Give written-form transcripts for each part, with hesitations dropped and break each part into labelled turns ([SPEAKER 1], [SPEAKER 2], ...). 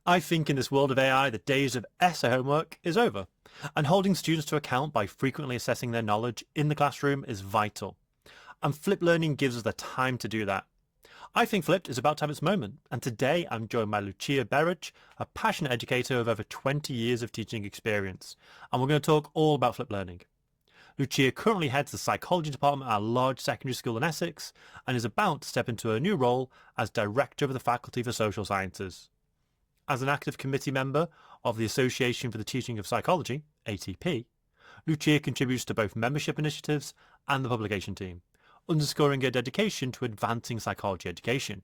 [SPEAKER 1] I think in this world of AI, the days of essay homework is over, and holding students to account by frequently assessing their knowledge in the classroom is vital. And flipped learning gives us the time to do that. I think Flipped is about to have its moment, and today I'm joined by Lucia Berridge, a passionate educator with over 20 years of teaching experience, and we're going to talk all about flipped learning. Lucia currently heads the psychology department at a large secondary school in Essex, and is about to step into a new role as director of the Faculty for Social Sciences. As an active committee member of the Association for the Teaching of Psychology, ATP, Lucia contributes to both membership initiatives and the publication team, underscoring her dedication to advancing psychology education.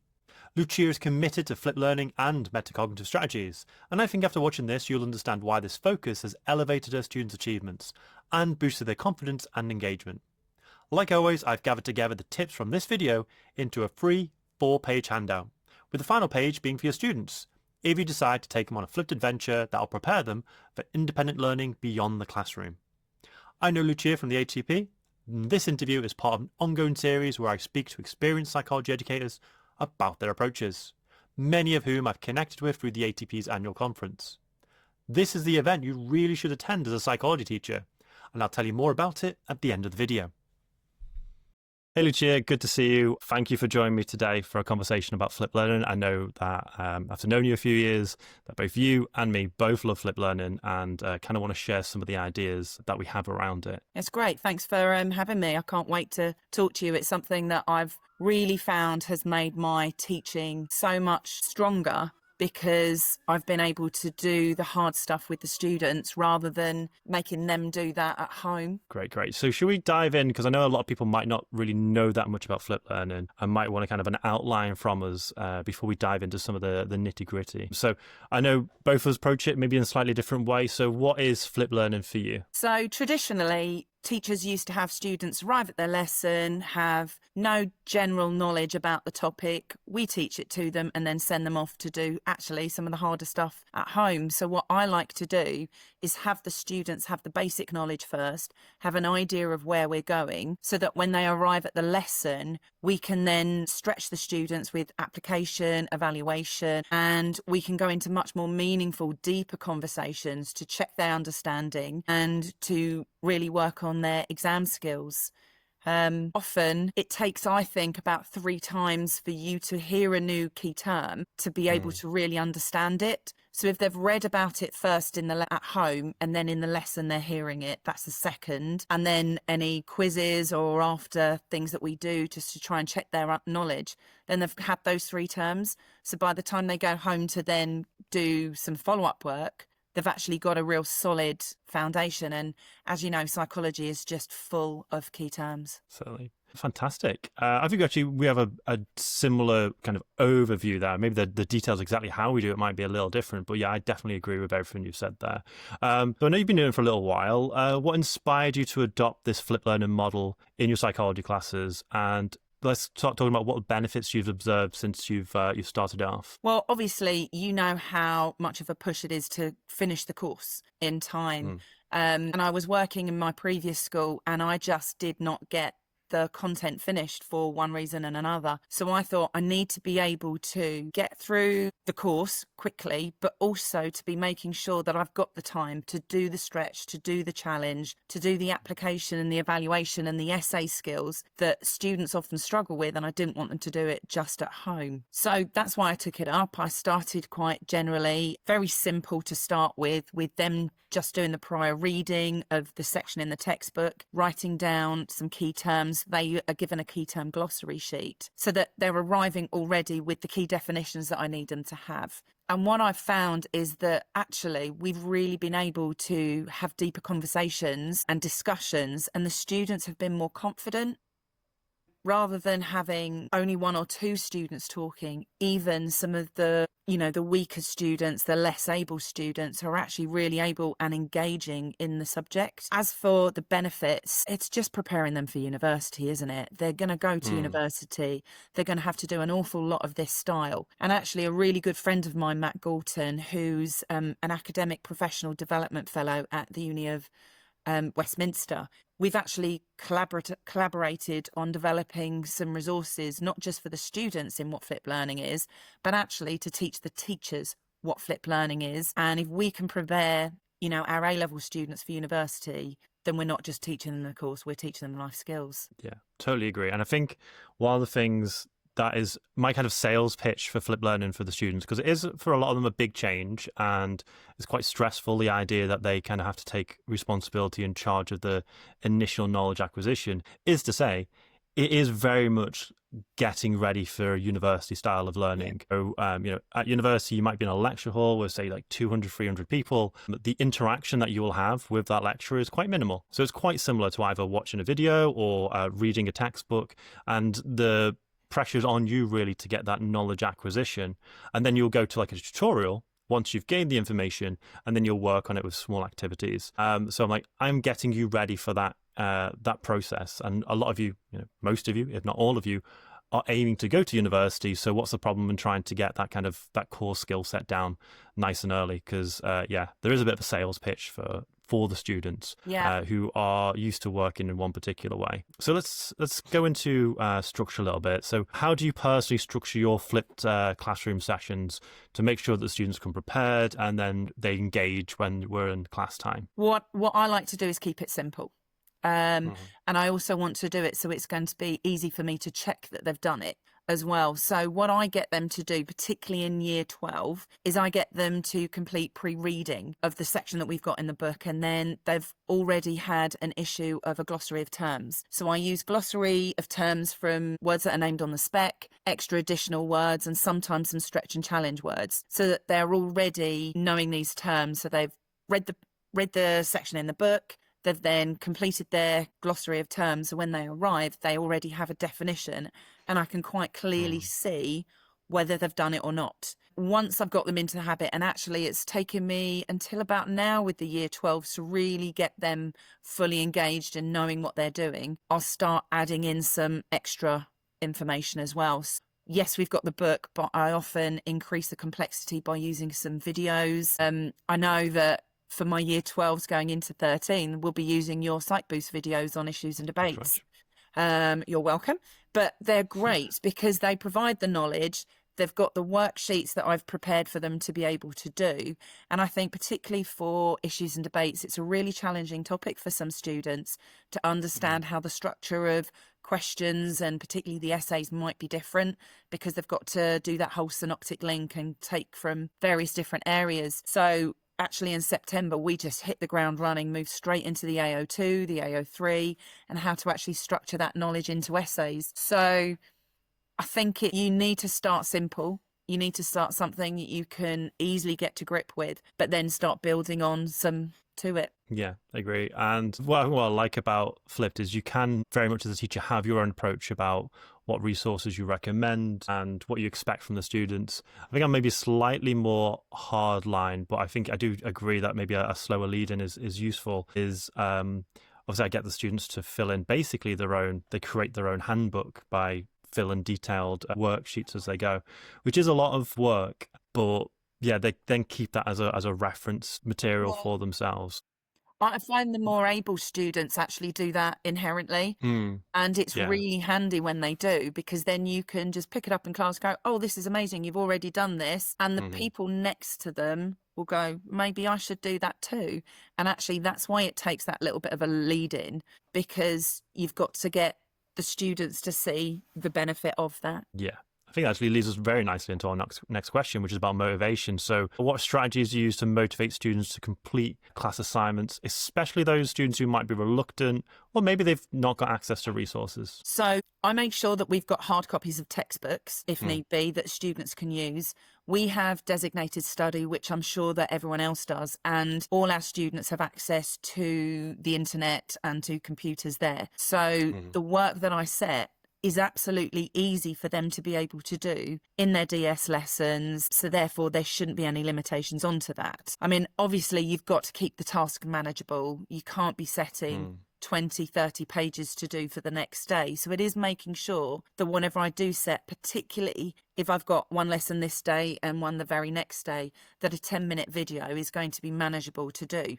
[SPEAKER 1] Lucia is committed to flipped learning and metacognitive strategies, and I think after watching this you'll understand why this focus has elevated her students' achievements and boosted their confidence and engagement. Like always, I've gathered together the tips from this video into a free 4-page handout, with the final page being for your students, if you decide to take them on a flipped adventure that will prepare them for independent learning beyond the classroom. I know Lucia from the ATP. This interview is part of an ongoing series where I speak to experienced psychology educators about their approaches, many of whom I've connected with through the ATP's annual conference. This is the event you really should attend as a psychology teacher, and I'll tell you more about it at the end of the video. Hey Lucia, good to see you. Thank you for joining me today for a conversation about flipped learning. I know that after knowing you a few years, that both you and me both love flipped learning and kind of want to share some of the ideas that we have around it.
[SPEAKER 2] It's great. Thanks for having me. I can't wait to talk to you. It's something that I've really found has made my teaching so much stronger, because I've been able to do the hard stuff with the students rather than making them do that at home.
[SPEAKER 1] Great. So should we dive in? Because I know a lot of people might not really know that much about flipped learning and might want a kind of an outline from us before we dive into some of the nitty gritty. So I know both of us approach it maybe in a slightly different way. So what is flipped learning for you?
[SPEAKER 2] So traditionally, teachers used to have students arrive at their lesson, have no general knowledge about the topic. We teach it to them and then send them off to do actually some of the harder stuff at home. So what I like to do is have the students have the basic knowledge first, have an idea of where we're going, so that when they arrive at the lesson, we can then stretch the students with application, evaluation, and we can go into much more meaningful, deeper conversations to check their understanding and to really work on their exam skills. Often it takes, I think, about 3 times for you to hear a new key term to be able to really understand it. So if they've read about it first at home and then in the lesson they're hearing it, that's the second. And then any quizzes or after things that we do just to try and check their knowledge, then they've had those 3 terms. So by the time they go home to then do some follow-up work, they've actually got a real solid foundation. And as you know, psychology is just full of key terms.
[SPEAKER 1] Certainly. Fantastic. I think actually we have a similar kind of overview there. Maybe the details exactly how we do it might be a little different, but yeah, I definitely agree with everything you've said there. So I know you've been doing it for a little while. What inspired you to adopt this flipped learning model in your psychology classes? And let's start talking about what benefits you've observed since you've started off.
[SPEAKER 2] Well, obviously, you know how much of a push it is to finish the course in time. And I was working in my previous school and I just did not get the content finished for one reason and another. So I thought I need to be able to get through the course quickly, but also to be making sure that I've got the time to do the stretch, to do the challenge, to do the application and the evaluation and the essay skills that students often struggle with. And I didn't want them to do it just at home. So that's why I took it up. I started quite generally, very simple to start with them just doing the prior reading of the section in the textbook, writing down some key terms. They are given a key term glossary sheet so that they're arriving already with the key definitions that I need them to have. And what I've found is that actually we've really been able to have deeper conversations and discussions, and the students have been more confident. Rather than having only 1 or 2 students talking, even some of the weaker students, the less able students are actually really able and engaging in the subject. As for the benefits, it's just preparing them for university, isn't it? They're going to go to university. They're going to have to do an awful lot of this style. And actually a really good friend of mine, Matt Galton, who's an academic professional development fellow at the Uni of Westminster, we've actually collaborated on developing some resources, not just for the students in what flipped learning is, but actually to teach the teachers what flipped learning is. And if we can prepare, you know, our A-level students for university, then we're not just teaching them the course, we're teaching them life skills.
[SPEAKER 1] Yeah, totally agree. And I think one of the things that is my kind of sales pitch for flipped learning for the students, because it is for a lot of them a big change and it's quite stressful, the idea that they kind of have to take responsibility and charge of the initial knowledge acquisition, is to say it is very much getting ready for a university style of learning. So, you know, at university, you might be in a lecture hall with, say, like 200, 300 people. But the interaction that you will have with that lecturer is quite minimal. So it's quite similar to either watching a video or reading a textbook. And the pressure's on you really to get that knowledge acquisition. And then you'll go to like a tutorial once you've gained the information, and then you'll work on it with small activities. So I'm like, I'm getting you ready for that process. And a lot of you, you know, most of you, if not all of you, are aiming to go to university. So what's the problem in trying to get that core skill set down nice and early? Because there is a bit of a sales pitch for the students who are used to working in one particular way. So let's go into structure a little bit. So how do you personally structure your flipped classroom sessions to make sure that the students come prepared and then they engage when we're in class time?
[SPEAKER 2] What I like to do is keep it simple. And I also want to do it so it's going to be easy for me to check that they've done it as well. So what I get them to do, particularly in year 12, is I get them to complete pre-reading of the section that we've got in the book, and then they've already had an issue of a glossary of terms. So I use glossary of terms from words that are named on the spec, extra additional words, and sometimes some stretch and challenge words, so that they're already knowing these terms. So they've read the section in the book. They've then completed their glossary of terms. So when they arrive, they already have a definition, and I can quite clearly see whether they've done it or not. Once I've got them into the habit, and actually it's taken me until about now with the year 12 to really get them fully engaged and knowing what they're doing, I'll start adding in some extra information as well. Yes, we've got the book, but I often increase the complexity by using some videos. I know that for my year 12s going into 13, we'll be using your Psych Boost videos on issues and debates. You're welcome. But they're great because they provide the knowledge. They've got the worksheets that I've prepared for them to be able to do. And I think particularly for issues and debates, it's a really challenging topic for some students to understand how the structure of questions and particularly the essays might be different, because they've got to do that whole synoptic link and take from various different areas. So actually in September, we just hit the ground running, moved straight into the AO2, the AO3, and how to actually structure that knowledge into essays. So I think you need to start simple. You need to start something that you can easily get to grip with, but then start building on some to it.
[SPEAKER 1] Yeah, I agree. And what I like about Flipped is you can very much as a teacher have your own approach about what resources you recommend and what you expect from the students. I think I'm maybe slightly more hard line, but I think I do agree that maybe a slower lead in is useful. Obviously I get the students to fill in basically they create their own handbook by filling detailed worksheets as they go, which is a lot of work, but yeah, they then keep that as a reference material for themselves.
[SPEAKER 2] I find the more able students actually do that inherently. And it's really handy when they do, because then you can just pick it up in class, go, oh, this is amazing, you've already done this. And the people next to them will go, maybe I should do that too. And actually, that's why it takes that little bit of a lead in, because you've got to get the students to see the benefit of that.
[SPEAKER 1] Yeah. I think that actually leads us very nicely into our next question, which is about motivation. So what strategies do you use to motivate students to complete class assignments, especially those students who might be reluctant, or maybe they've not got access to resources?
[SPEAKER 2] So I make sure that we've got hard copies of textbooks, if need be, that students can use. We have designated study, which I'm sure that everyone else does, and all our students have access to the internet and to computers there. So the work that I set is absolutely easy for them to be able to do in their DS lessons. So therefore, there shouldn't be any limitations onto that. I mean, obviously, you've got to keep the task manageable. You can't be setting 20, 30 pages to do for the next day. So it is making sure that whenever I do set, particularly if I've got one lesson this day and one the very next day, that a 10-minute video is going to be manageable to do.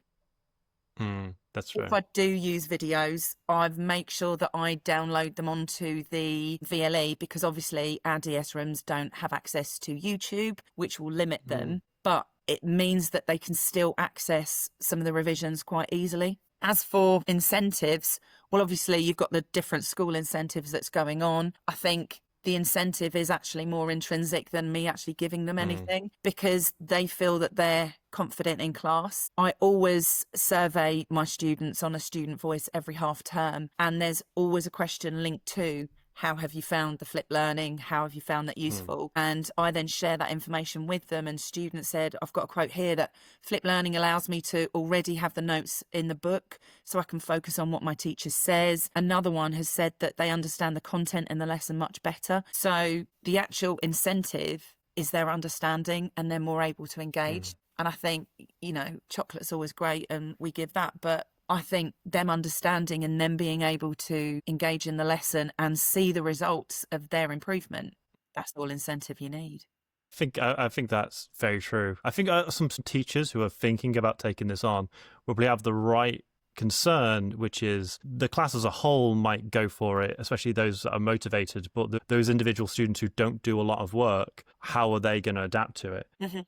[SPEAKER 1] That's true.
[SPEAKER 2] If I do use videos, I make sure that I download them onto the VLE, because obviously our DS rooms don't have access to YouTube, which will limit them. but it means that they can still access some of the revisions quite easily. As for incentives, well, obviously you've got the different school incentives that's going on. I think the incentive is actually more intrinsic than me actually giving them anything, because they feel that they're confident in class. I always survey my students on a student voice every half term, and there's always a question linked to: how have you found the flipped learning? How have you found that useful? And I then share that information with them. And students said, I've got a quote here that flipped learning allows me to already have the notes in the book so I can focus on what my teacher says. Another one has said that they understand the content in the lesson much better. So the actual incentive is their understanding, and they're more able to engage. And I think, chocolate's always great and we give that, but I think them understanding and them being able to engage in the lesson and see the results of their improvement, that's all incentive you need.
[SPEAKER 1] I think that's very true. I think some teachers who are thinking about taking this on will probably have the right concern, which is the class as a whole might go for it, especially those that are motivated, but those individual students who don't do a lot of work, how are they going to adapt to it?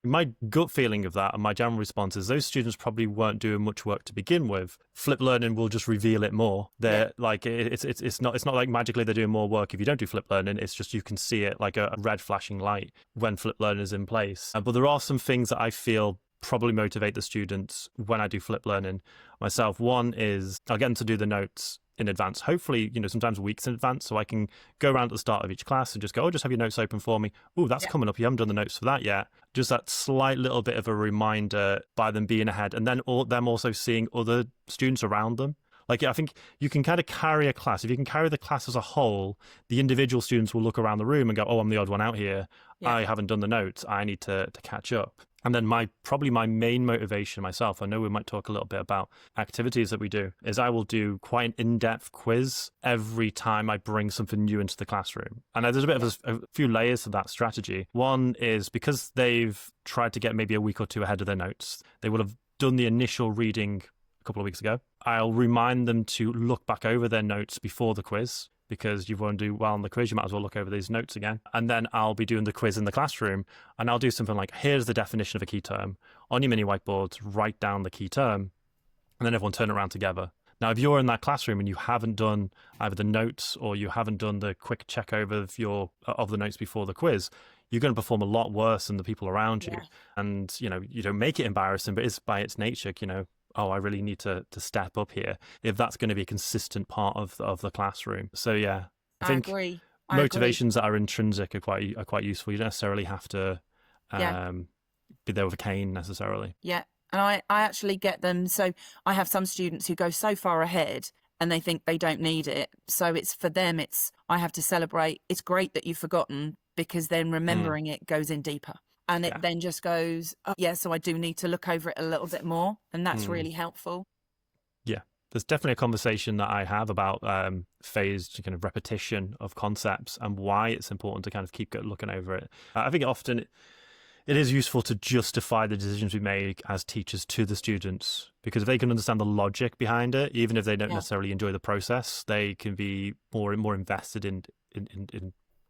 [SPEAKER 1] My gut feeling of that and my general response is those students probably weren't doing much work to begin with. Flipped learning will just reveal it more. They're like, it's not like magically they're doing more work if you don't do flipped learning. It's just you can see it like a red flashing light when flipped learning is in place. But there are some things that I feel probably motivate the students when I do flipped learning myself. One is I'll get them to do the notes in advance, hopefully, sometimes weeks in advance, so I can go around at the start of each class and just go, just have your notes open for me. Oh, that's coming up. You haven't done the notes for that yet. Just that slight little bit of a reminder by them being ahead, and then them also seeing other students around them. Like, I think you can kind of carry a class. If you can carry the class as a whole, the individual students will look around the room and go, I'm the odd one out here. I haven't done the notes. I need to catch up. And then my main motivation myself, I know we might talk a little bit about activities that we do, is I will do quite an in-depth quiz every time I bring something new into the classroom. And there's a bit of a few layers to that strategy. One is because they've tried to get maybe a week or two ahead of their notes, they will have done the initial reading a couple of weeks ago. I'll remind them to look back over their notes before the quiz, because you won't do well on the quiz, you might as well look over these notes again. And then I'll be doing the quiz in the classroom, and I'll do something like, here's the definition of a key term. On your mini whiteboards, write down the key term, and then everyone turn it around together. Now, if you're in that classroom and you haven't done either the notes or you haven't done the quick check over of the notes before the quiz, you're going to perform a lot worse than the people around you. And, you don't make it embarrassing, but it's by its nature, I really need to step up here if that's going to be a consistent part of the classroom. So I think
[SPEAKER 2] agree.
[SPEAKER 1] Motivations that are intrinsic are quite useful. You don't necessarily have to be there with a cane necessarily.
[SPEAKER 2] Yeah, and I actually get them. So I have some students who go so far ahead and they think they don't need it. So it's for them, I have to celebrate. It's great that you've forgotten, because then remembering it goes in deeper. And it then just goes, so I do need to look over it a little bit more. And that's really helpful. Yeah.
[SPEAKER 1] There's definitely a conversation that I have about phased kind of repetition of concepts and why it's important to kind of keep looking over it. I think often it is useful to justify the decisions we make as teachers to the students, because if they can understand the logic behind it, even if they don't necessarily enjoy the process, they can be more invested in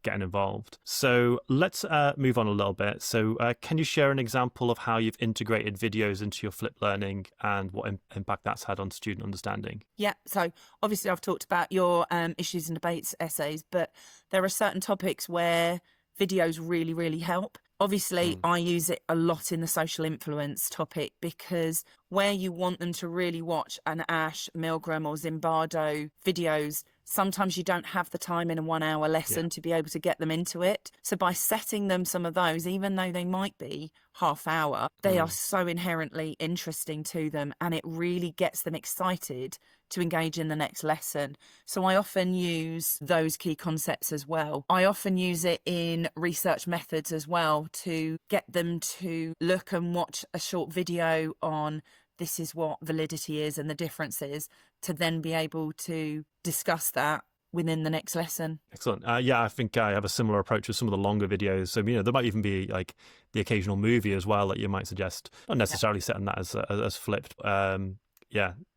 [SPEAKER 1] getting involved. So let's move on a little bit. So can you share an example of how you've integrated videos into your flipped learning and what impact that's had on student understanding?
[SPEAKER 2] Yeah, so obviously I've talked about your issues and debates essays, but there are certain topics where videos really, really help. Obviously, I use it a lot in the social influence topic, because where you want them to really watch an Ash, Milgram or Zimbardo videos, sometimes you don't have the time in a 1 hour lesson to be able to get them into it. So by setting them some of those, even though they might be half hour, they are so inherently interesting to them, and it really gets them excited to engage in the next lesson. So I often use those key concepts as well. I often use it in research methods as well, to get them to look and watch a short video on this is what validity is and the differences, to then be able to discuss that within the next lesson.
[SPEAKER 1] Excellent. I think I have a similar approach with some of the longer videos. So, there might even be like the occasional movie as well that you might suggest, not necessarily setting that as flipped.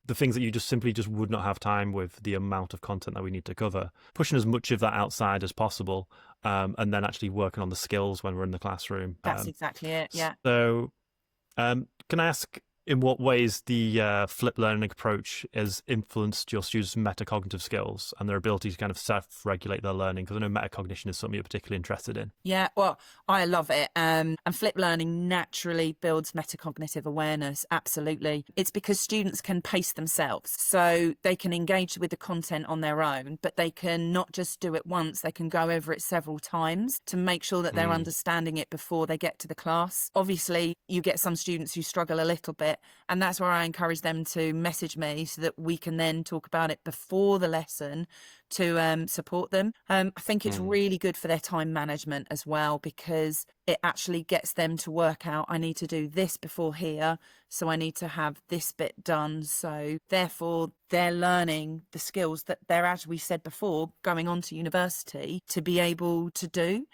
[SPEAKER 1] the things that you just simply just would not have time with the amount of content that we need to cover, pushing as much of that outside as possible, and then actually working on the skills when we're in the classroom.
[SPEAKER 2] That's exactly it. Yeah.
[SPEAKER 1] So can I ask in what ways the flipped learning approach has influenced your students' metacognitive skills and their ability to kind of self-regulate their learning? Because I know metacognition is something you're particularly interested in.
[SPEAKER 2] Yeah, well, I love it. And flipped learning naturally builds metacognitive awareness. Absolutely. It's because students can pace themselves. So they can engage with the content on their own, but they can not just do it once, they can go over it several times to make sure that they're understanding it before they get to the class. Obviously, you get some students who struggle a little bit, and that's where I encourage them to message me so that we can then talk about it before the lesson to support them. I think it's really good for their time management as well, because it actually gets them to work out, I need to do this before here, so I need to have this bit done. So therefore, they're learning the skills that they're, as we said before, going on to university to be able to do.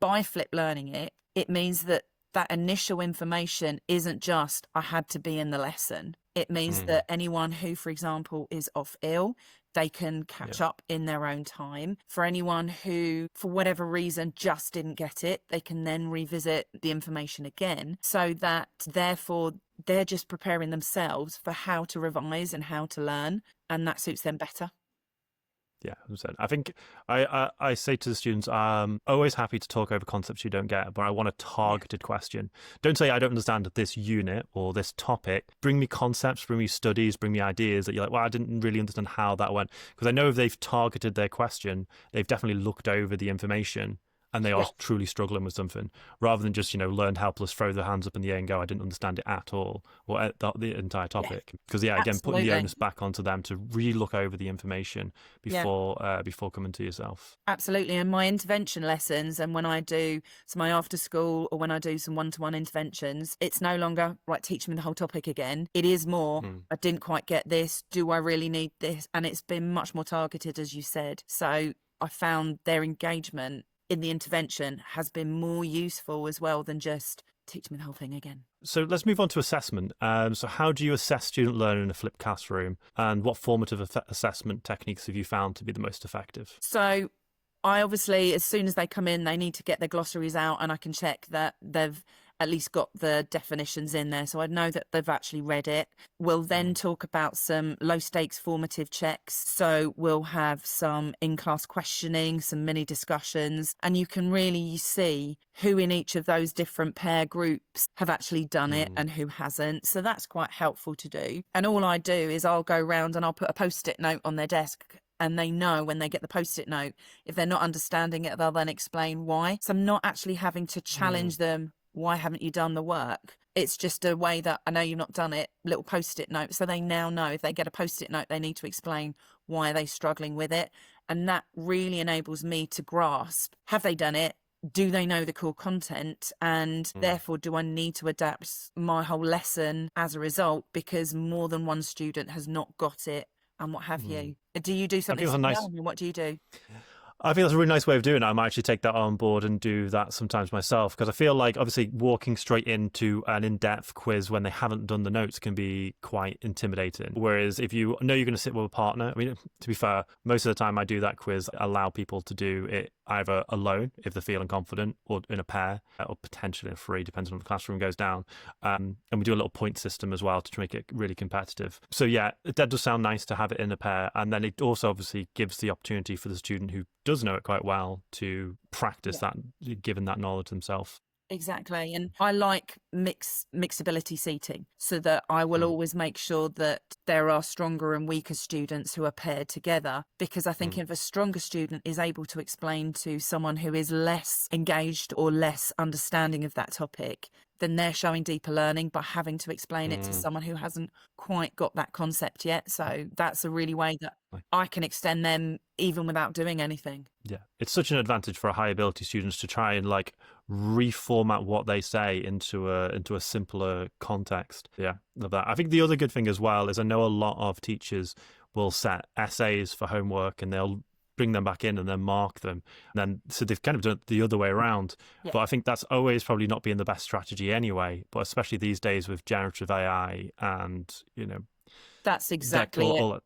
[SPEAKER 2] By flip learning it, it means that that initial information isn't just, I had to be in the lesson. It means that anyone who, for example, is off ill, they can catch up in their own time. For anyone who, for whatever reason, just didn't get it, they can then revisit the information again, so that therefore they're just preparing themselves for how to revise and how to learn, and that suits them better.
[SPEAKER 1] Yeah, 100%. I think I say to the students, I'm always happy to talk over concepts you don't get, but I want a targeted question. Don't say I don't understand this unit or this topic. Bring me concepts, bring me studies, bring me ideas that you're like, well, I didn't really understand how that went. Because I know if they've targeted their question, they've definitely looked over the information and they are truly struggling with something, rather than just, learned helpless, throw their hands up in the air and go, I didn't understand it at all, or the entire topic. Because, again, putting the onus back onto them to really look over the information before coming to yourself.
[SPEAKER 2] Absolutely. And my intervention lessons, and when I do my after school or when I do some one-to-one interventions, it's no longer, right, teach me the whole topic again. It is more, I didn't quite get this. Do I really need this? And it's been much more targeted, as you said. So I found their engagement in the intervention has been more useful as well than just teach me the whole thing again.
[SPEAKER 1] So let's move on to assessment. So how do you assess student learning in a flipped classroom, and what formative assessment techniques have you found to be the most effective?
[SPEAKER 2] So I obviously, as soon as they come in, they need to get their glossaries out, and I can check that they've at least got the definitions in there, so I know that they've actually read it. We'll then talk about some low stakes formative checks. So we'll have some in-class questioning, some mini discussions, and you can really see who in each of those different pair groups have actually done it and who hasn't. So that's quite helpful to do. And all I do is I'll go round and I'll put a post-it note on their desk, and they know when they get the post-it note, if they're not understanding it, they'll then explain why. So I'm not actually having to challenge them, why haven't you done the work? It's just a way that, I know you've not done it, little post-it note. So they now know if they get a post-it note, they need to explain why they're struggling with it. And that really enables me to grasp, have they done it? Do they know the core content? And therefore, do I need to adapt my whole lesson as a result because more than one student has not got it and what have you? Do you do something similar? What do you do?
[SPEAKER 1] I feel that's a really nice way of doing it. I might actually take that on board and do that sometimes myself, because I feel like obviously walking straight into an in-depth quiz when they haven't done the notes can be quite intimidating. Whereas if you know you're going to sit with a partner, I mean, to be fair, most of the time I do that quiz, allow people to do it either alone if they're feeling confident, or in a pair, or potentially in a free, depends on if the classroom goes down. And we do a little point system as well to make it really competitive. So yeah, that does sound nice to have it in a pair. And then it also obviously gives the opportunity for the student who does know it quite well to practice that, given that knowledge themselves.
[SPEAKER 2] Exactly. And I like mixability seating, so that I will always make sure that there are stronger and weaker students who are paired together, because I think if a stronger student is able to explain to someone who is less engaged or less understanding of that topic, then they're showing deeper learning by having to explain it to someone who hasn't quite got that concept yet. So that's a really way that I can extend them even without doing anything.
[SPEAKER 1] Yeah, it's such an advantage for high ability students to try and reformat what they say into a simpler context. Yeah, love that. I think the other good thing as well is I know a lot of teachers will set essays for homework and they'll bring them back in and then mark them. And then, so they've kind of done it the other way around. Yeah. But I think that's always probably not being the best strategy anyway, but especially these days with generative AI and,
[SPEAKER 2] That's
[SPEAKER 1] That
[SPEAKER 2] exactly it.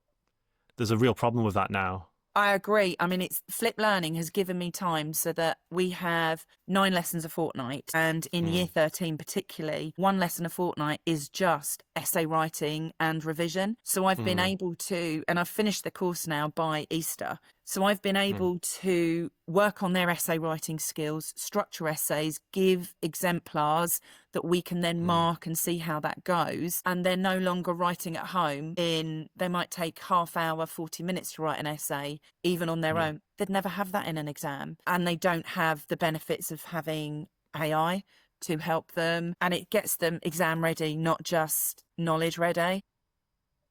[SPEAKER 1] there's a real problem with that now.
[SPEAKER 2] I agree. I mean, it's flipped learning has given me time so that we have 9 lessons a fortnight. And in year
[SPEAKER 1] Mm,
[SPEAKER 2] 13, particularly, 1 lesson a fortnight is just essay writing and revision. So I've been
[SPEAKER 1] mm,
[SPEAKER 2] able to, and I've finished the course now by Easter. So I've been
[SPEAKER 1] mm,
[SPEAKER 2] able to work on their essay writing skills, structure essays, give exemplars that we can then
[SPEAKER 1] mm,
[SPEAKER 2] mark and see how that goes. And they're no longer writing at home they might take half hour, 40 minutes to write an essay, even on their
[SPEAKER 1] yeah.
[SPEAKER 2] own. They'd never have that in an exam. And they don't have the benefits of having AI to help them. And it gets them exam ready, not just knowledge ready.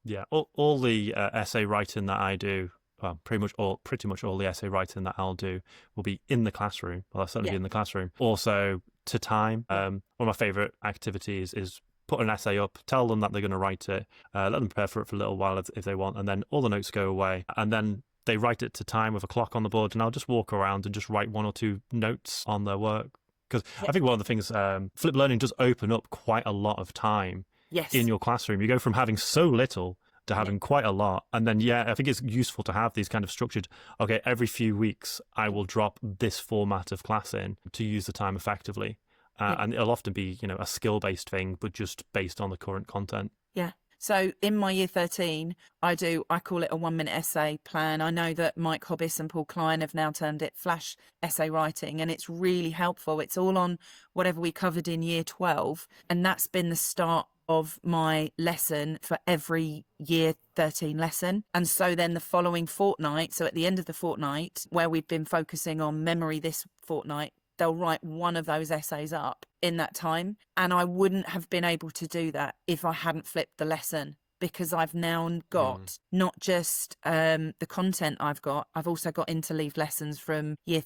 [SPEAKER 1] Yeah, all the essay writing that I do, well, pretty much all the essay writing that I'll do will be in the classroom. Well, I'll certainly
[SPEAKER 2] Yeah.
[SPEAKER 1] be in the classroom. Also, to time.
[SPEAKER 2] Yeah.
[SPEAKER 1] One of my favorite activities is put an essay up, tell them that they're going to write it, let them prepare for it for a little while if they want, and then all the notes go away, and then they write it to time with a clock on the board, and I'll just walk around and just write one or two notes on their work. Because
[SPEAKER 2] Yeah.
[SPEAKER 1] I think one of the things, flipped learning does open up quite a lot of time in
[SPEAKER 2] Yes.
[SPEAKER 1] your classroom. You go from having so little to
[SPEAKER 2] Yeah.
[SPEAKER 1] having quite a lot. And then, yeah, I think it's useful to have these kind of structured, okay, every few weeks, I will drop this format of class in to use the time effectively.
[SPEAKER 2] Yeah.
[SPEAKER 1] And it'll often be, a skill-based thing, but just based on the current content.
[SPEAKER 2] Yeah. So in my year 13, I call it a 1 minute essay plan. I know that Mike Hobbis and Paul Klein have now termed it flash essay writing, and it's really helpful. It's all on whatever we covered in year 12. And that's been the start of my lesson for every year 13 lesson. And so then the following fortnight, so at the end of the fortnight, where we've been focusing on memory this fortnight, they'll write one of those essays up in that time. And I wouldn't have been able to do that if I hadn't flipped the lesson, because I've now got not just the content I've also got interleaved lessons from year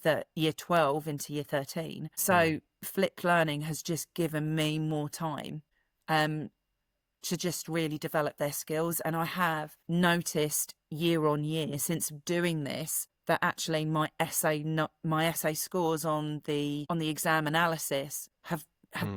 [SPEAKER 2] 12 into year 13. So flipped learning has just given me more time to just really develop their skills. And I have noticed year on year since doing this that actually my essay scores on the exam analysis have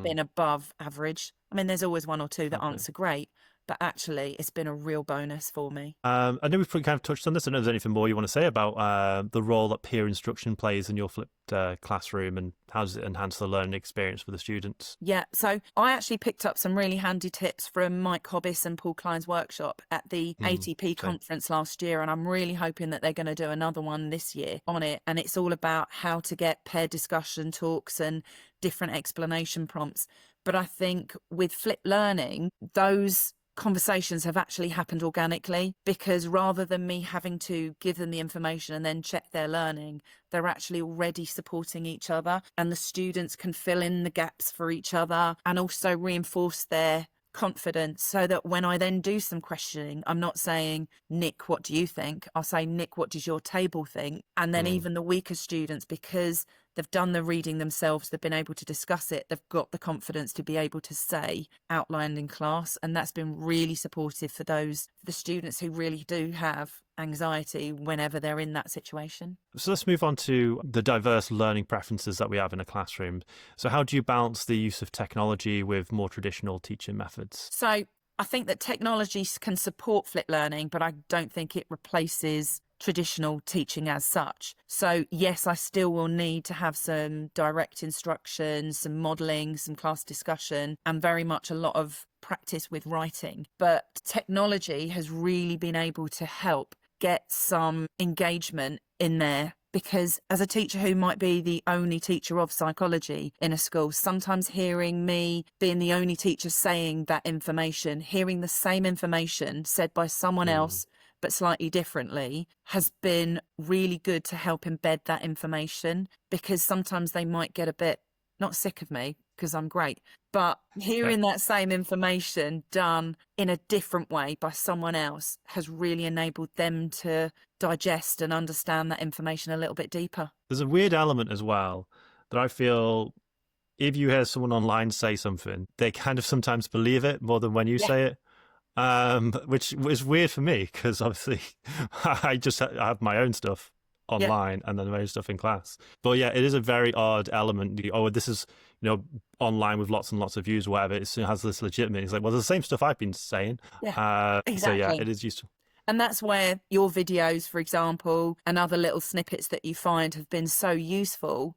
[SPEAKER 2] been above average. I mean, there's always one or two that aren't so great, but actually it's been a real bonus for me.
[SPEAKER 1] I know we've kind of touched on this. I don't know if there's anything more you want to say about the role that peer instruction plays in your flipped classroom, and how does it enhance the learning experience for the students?
[SPEAKER 2] Yeah, so I actually picked up some really handy tips from Mike Hobbis and Paul Klein's workshop at the ATP conference last year, and I'm really hoping that they're going to do another one this year on it. And it's all about how to get paired discussion talks and different explanation prompts. But I think with flipped learning, those conversations have actually happened organically, because rather than me having to give them the information and then check their learning, they're actually already supporting each other, and the students can fill in the gaps for each other and also reinforce their confidence, so that when I then do some questioning, I'm not saying, Nick, what do you think? I'll say, Nick, what does your table think? And then even the weaker students, because they've done the reading themselves, they've been able to discuss it, they've got the confidence to be able to say outlined in class. And that's been really supportive for the students who really do have anxiety whenever they're in that situation.
[SPEAKER 1] So let's move on to the diverse learning preferences that we have in a classroom. So how do you balance the use of technology with more traditional teaching methods?
[SPEAKER 2] So I think that technology can support flipped learning, but I don't think it replaces traditional teaching as such. So yes, I still will need to have some direct instruction, some modelling, some class discussion, and very much a lot of practice with writing. But technology has really been able to help get some engagement in there, because as a teacher who might be the only teacher of psychology in a school, sometimes hearing me being the only teacher saying that information, hearing the same information said by someone else but slightly differently, has been really good to help embed that information, because sometimes they might get a bit, not sick of me because I'm great, but hearing that same information done in a different way by someone else has really enabled them to digest and understand that information a little bit deeper.
[SPEAKER 1] There's a weird element as well that I feel, if you hear someone online say something, they kind of sometimes believe it more than when you say it. Which was weird for me, because obviously I have my own stuff.
[SPEAKER 2] Yeah.
[SPEAKER 1] online and then the very stuff in class. But yeah, it is a very odd element. Oh, this is, online with lots and lots of views or whatever. It has this legitimate. It's like, well, it's the same stuff I've been saying.
[SPEAKER 2] Yeah,
[SPEAKER 1] So yeah,
[SPEAKER 2] exactly.
[SPEAKER 1] it is useful.
[SPEAKER 2] And that's where your videos, for example, and other little snippets that you find have been so useful,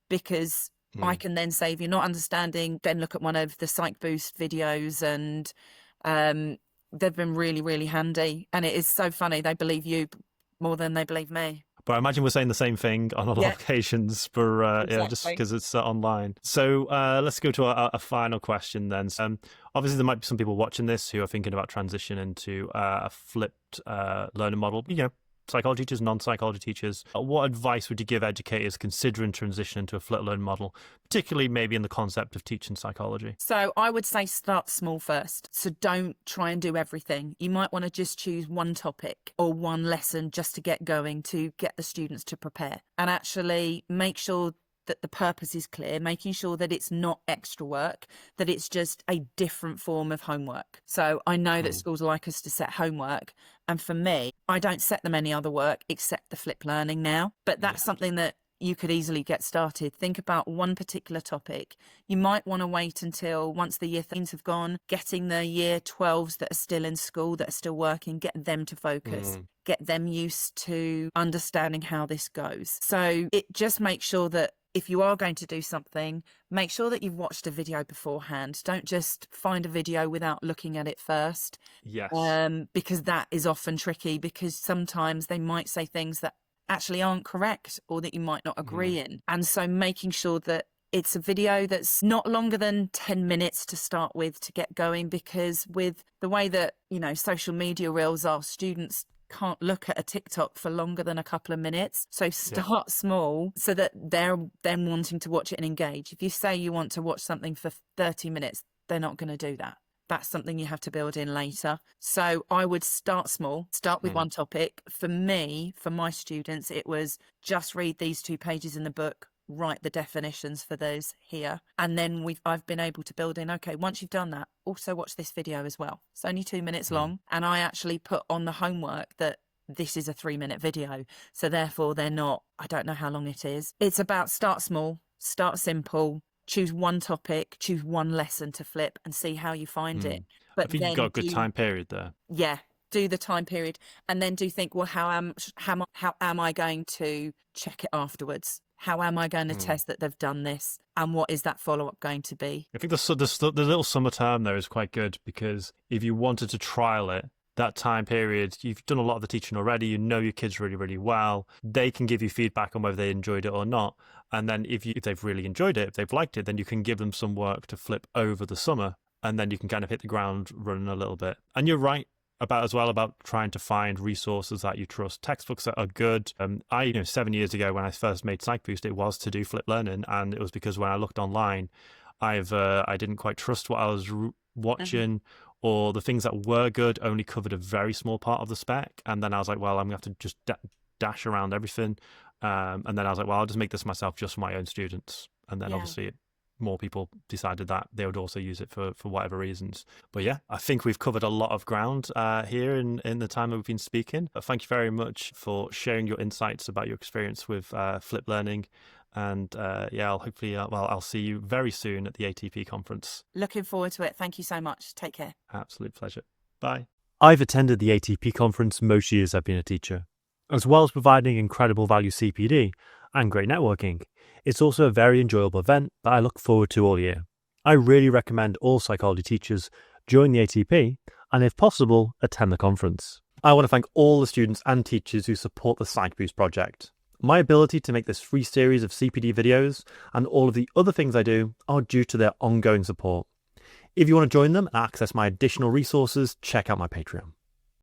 [SPEAKER 2] because I can then say, if you're not understanding, then look at one of the Psych Boost videos, and they've been really, really handy. And it is so funny. They believe you more than they believe me.
[SPEAKER 1] But I imagine we're saying the same thing on a lot of occasions for just
[SPEAKER 2] Exactly.
[SPEAKER 1] because it's online. So let's go to a final question then. Obviously, there might be some people watching this who are thinking about transitioning to a flipped learning model. Psychology teachers, non-psychology teachers. What advice would you give educators considering transitioning to a flipped learning model, particularly maybe in the concept of teaching psychology?
[SPEAKER 2] So I would say start small first. So don't try and do everything. You might want to just choose one topic or one lesson just to get going, to get the students to prepare, and actually make sure that the purpose is clear, making sure that it's not extra work, that it's just a different form of homework. So I know that schools like us to set homework. And for me, I don't set them any other work except the flip learning now. But that's something that you could easily get started. Think about one particular topic. You might want to wait until once the year 13s have gone, getting the year 12s that are still in school, that are still working, get them to focus. Get them used to understanding how this goes. So it just makes sure that if you are going to do something, make sure that you've watched a video beforehand. Don't just find a video without looking at it first.
[SPEAKER 1] Yes.
[SPEAKER 2] Because that is often tricky, because sometimes they might say things that actually aren't correct or that you might not agree in. And so making sure that it's a video that's not longer than 10 minutes to start with, to get going, because with the way that, social media reels are, students can't look at a TikTok for longer than a couple of minutes. So start small so that they're then wanting to watch it and engage. If you say you want to watch something for 30 minutes, they're not going to do that. That's something you have to build in later. So I would start small, start with one topic. For me, for my students, it was just read these 2 pages in the book, write the definitions for those here. And then I've been able to build in, okay, once you've done that, also watch this video as well. It's only 2 minutes long. And I actually put on the homework that this is a 3-minute video. So therefore they're not, I don't know how long it is. It's about start small, start simple, choose one topic, choose one lesson to flip and see how you find it. But
[SPEAKER 1] I think you've got a good time period there.
[SPEAKER 2] Yeah. Do the time period, and then do think, well, how am I going to check it afterwards? How am I going to test that they've done this? And what is that follow-up going to be?
[SPEAKER 1] I think the little summer term there is quite good, because if you wanted to trial it, that time period, you've done a lot of the teaching already, you know your kids really, really well. They can give you feedback on whether they enjoyed it or not. And then if they've really enjoyed it, if they've liked it, then you can give them some work to flip over the summer. And then you can kind of hit the ground running a little bit. And you're right about trying to find resources that you trust. Textbooks that are good. 7 years ago when I first made Psych Boost, it was to do flip learning, and it was because when I looked online, I didn't quite trust what I was watching, or the things that were good only covered a very small part of the spec, and then I was like, well, I'm gonna have to just dash around everything, and then I was like, well, I'll just make this myself just for my own students, and then obviously more people decided that they would also use it for whatever reasons. But yeah, I think we've covered a lot of ground here in the time that we've been speaking. Thank you very much for sharing your insights about your experience with flip learning. And I'll see you very soon at the ATP conference.
[SPEAKER 2] Looking forward to it. Thank you so much. Take care.
[SPEAKER 1] Absolute pleasure. Bye. I've attended the ATP conference most years I've been a teacher. As well as providing incredible value CPD and great networking, it's also a very enjoyable event that I look forward to all year. I really recommend all psychology teachers join the ATP and, if possible, attend the conference. I want to thank all the students and teachers who support the Psych Boost project. My ability to make this free series of CPD videos and all of the other things I do are due to their ongoing support. If you want to join them and access my additional resources, check out my Patreon.